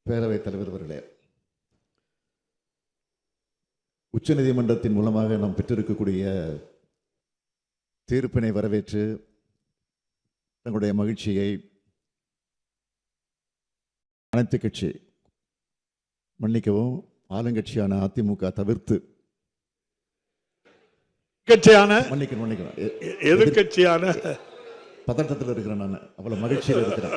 பேரவைத் தலைவர் அவர்களே, உச்சநீதிமன்றத்தின் மூலமாக நாம் பெற்றிருக்கக்கூடிய தீர்ப்பினை வரவேற்று தங்களுடைய மகிழ்ச்சியை அனைத்து கட்சி, மன்னிக்கவும், ஆளுங்கட்சியான அதிமுக தவிர்த்து கட்சியான மன்னிக்கணும் எதிர்கட்சியான பதட்டத்தில் இருக்கிறேன். நான் அவ்வளவு மகிழ்ச்சியில் இருக்கிறேன்.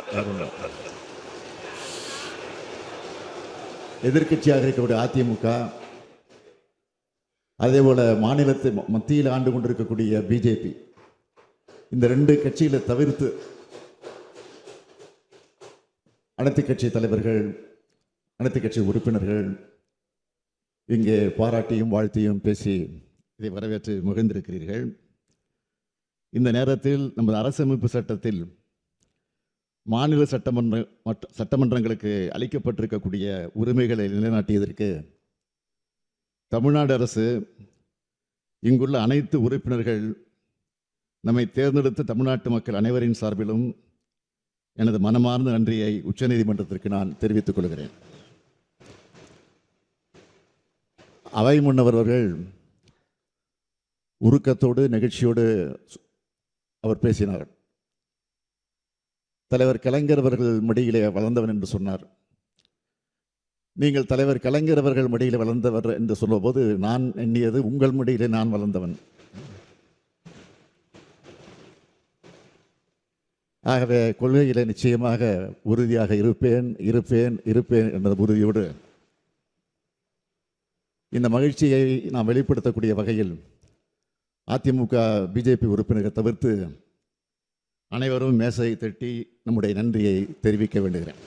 எதிர்கட்சியாக இருக்கக்கூடிய அதிமுக, அதே போல மாநிலத்தை மத்தியில் ஆண்டு கொண்டிருக்கக்கூடிய பிஜேபி, இந்த ரெண்டு கட்சிகளை தவிர்த்து அனைத்து கட்சி தலைவர்கள், அனைத்து கட்சி உறுப்பினர்கள் இங்கே பாராட்டியும் வாழ்த்தியும் பேசி இதை வரவேற்று மகிழ்ந்திருக்கிறீர்கள். இந்த நேரத்தில் நமது அரசமைப்பு சட்டத்தில் மாநில சட்டமன்றங்களுக்கு அளிக்கப்பட்டிருக்கக்கூடிய உரிமைகளை நிலைநாட்டியதற்கு தமிழ்நாடு அரசு, இங்குள்ள அனைத்து உறுப்பினர்கள், நம்மை தேர்ந்தெடுத்த தமிழ்நாட்டு மக்கள் அனைவரின் சார்பிலும் எனது மனமார்ந்த நன்றியை உச்சநீதிமன்றத்திற்கு நான் தெரிவித்துக் கொள்கிறேன். அவை முன்னவர்கள் உருக்கத்தோடு நெகிழ்ச்சியோடு அவர் பேசினார். தலைவர் கலைஞர் அவர்கள் மடியிலே வளர்ந்தவன் என்று சொன்னார். நீங்கள் தலைவர் கலைஞர் அவர்கள் மடியிலே வளர்ந்தவர் என்று சொல்லும்போது நான் எண்ணியது உங்கள் மடியிலே நான் வளர்ந்தவன். ஆகவே கொள்கையிலே நிச்சயமாக உறுதியாக இருப்பேன் இருப்பேன் இருப்பேன் என்ற உறுதியோடு இந்த மகிழ்ச்சியை நாம் வெளிப்படுத்தக்கூடிய வகையில் அதிமுக பிஜேபி உறுப்பினர்கள் தவிர்த்து அனைவரும் மேசை தட்டி நம்முடைய நன்றியை தெரிவிக்க வேண்டுகிறேன்.